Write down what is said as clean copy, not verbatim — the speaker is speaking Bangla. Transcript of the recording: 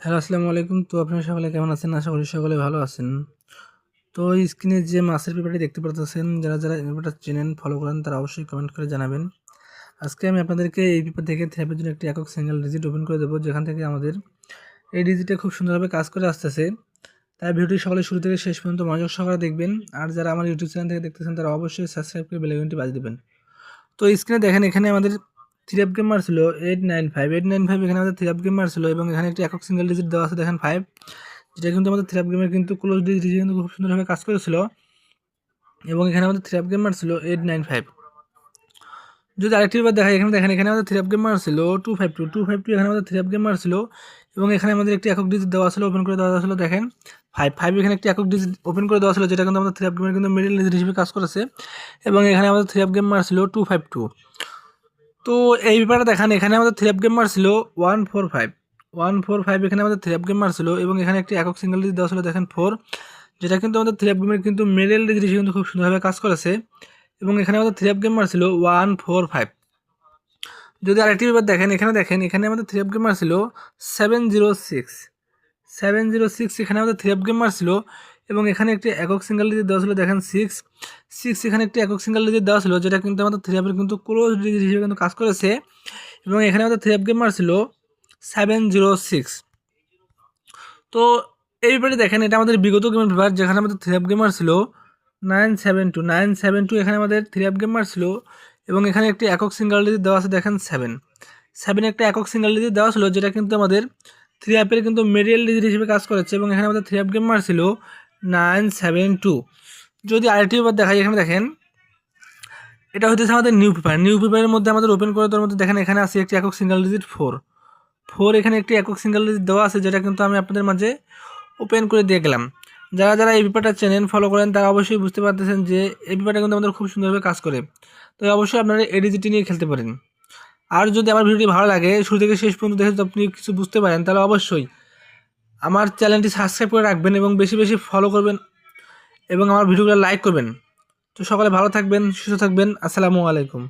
হ্যালো, আসসালামু আলাইকুম। তো আপনারা সকলে কেমন আছেন? আশা করি সকলে ভালো আছেন। তো স্ক্রিনে যে মাছের পেপারটি দেখতে পারতেছেন, যারা এই পেপারটা চেনেন, ফলো করেন, তারা অবশ্যই কমেন্ট করে জানাবেন। আজকে আমি আপনাদেরকে এই পেপার থেকে থেরাপির জন্য একটি একক সিঙ্গেল ডিজিট ওপেন করে দেবো, যেখান থেকে আমাদের এই ডিজিটে খুব সুন্দরভাবে কাজ করে আসতেছে। তাই ভিডিওটি সকলে শুরু থেকে শেষ পর্যন্ত মনোযোগ সহকারে দেখবেন। আর যারা আমার ইউটিউব চ্যানেল থেকে দেখতেছেন, তারা অবশ্যই সাবস্ক্রাইব করে বেল আইকনটি বাজিয়ে দেবেন। তো স্ক্রিনে দেখেন, এখানে আমাদের থ্রি আপ গেমার ছিল 895 এখানে আমাদের থ্রি আপ গেমার ছিল এবং এখানে একটি একক সিঙ্গেল ডিজিট দেওয়া আছে, দেখেন 5, যেটা কিন্তু আমাদের থ্রি আপ গেমের কিন্তু ক্লোজ ডিজিট কিন্তু খুব সুন্দরভাবে কাজ করেছিল। এবং এখানে আমাদের থ্রি আপ গেমার ছিল 895। যদি আরেকটি ব্যাপার দেখা, এখানে দেখেন, এখানে আমাদের থ্রি আপ গেমার ছিল 252, এখানে আমাদের থ্রি আপ গেমার ছিল এবং এখানে আমাদের একটি একক ডিজিট দেওয়া ছিল, ওপেন করে দেওয়া ছিল, দেখেন 5, এখানে একটি একক ডিজিট ওপেন করে দেওয়া ছিল, যেটা কিন্তু আমাদের থ্রি আপ গেমের কিন্তু মিডল ডিজিট হিসেবে কাজ করেছে। এবং এখানে আমাদের থ্রি আপ গেমার ছিল 252। তো এই ব্যাপারটা দেখান, এখানে আমাদের থ্রি আপ গেমার ছিল 145, এখানে আমাদের থ্রি আপ গেমার ছিল এবং এখানে একটি একক সিঙ্গেল ডিজিট দেওয়া ছিল, দেখেন 4, যেটা কিন্তু আমাদের থ্রি আপ গেমের কিন্তু মিডল ডিজিট হিসেবে কিন্তু খুব সুন্দরভাবে কাজ করেছে। এবং এখানে আমাদের থ্রি আপ গেমার ছিল 145। যদি আরেকটি ব্যাপার দেখেন, এখানে আমাদের থ্রি আপ গেমার ছিল 706, এখানে আমাদের থ্রি আপ গেমার ছিল এবং এখানে একটি একক সিঙ্গেল ডিজিট দেওয়া ছিল, দেখেন 6, এখানে একটি একক সিঙ্গেল ডিজিট দেওয়া ছিল, যেটা কিন্তু আমাদের থ্রি আপের কিন্তু ক্লোজ ডিজিট হিসেবে কিন্তু কাজ করেছে। এবং এখানে আমাদের থ্রি আপ গেমার ছিল 706। তো এই ব্যাপারে দেখেন, এটা আমাদের বিগত গেমের ব্যাপার, যেখানে আমাদের থ্রি আপ গেমার ছিল 972, এখানে আমাদের থ্রি আপ গেমার ছিল এবং এখানে একটি একক সিঙ্গেল ডিজিট দেওয়া আছে, দেখেন 7, একটা একক সিঙ্গেল ডিজিট দেওয়া ছিল, যেটা কিন্তু আমাদের থ্রি আপের কিন্তু মিডল ডিজিট হিসেবে কাজ করেছে। এবং এখানে আমাদের থ্রি আপ গেমার ছিল 972। যদি আরেকটি ব্যাপার দেখাই, এখানে দেখেন, এটা হচ্ছে আমাদের নিউ পেপারের মধ্যে আমাদের ওপেন করে দেওয়ার মধ্যে দেখেন, এখানে আছে একটি একক সিঙ্গেল ডিজিট 4, এখানে একটি একক সিঙ্গেল ডিজিট দেওয়া আছে, যেটা কিন্তু আমি আপনাদের মাঝে ওপেন করে দিয়ে গেলাম। যারা এই পেপারটা চেনেন, ফলো করেন, তারা অবশ্যই বুঝতে পারতেছেন যে এই পেপারটা কিন্তু আমাদের খুব সুন্দরভাবে কাজ করে। তো অবশ্যই আপনারা এই ডিজিটটি নিয়ে খেলতে পারেন। আর যদি আমার ভিডিওটি ভালো লাগে, শুরু থেকে শেষ পর্যন্ত দেখে যদি আপনি কিছু বুঝতে পারেন, তাহলে অবশ্যই আমার চ্যানেলটি সাবস্ক্রাইব করে রাখবেন এবং বেশি বেশি ফলো করবেন এবং আমার ভিডিওগুলো লাইক করবেন। তো সকলে ভালো থাকবেন, সুস্থ থাকবেন। আসসালামু আলাইকুম।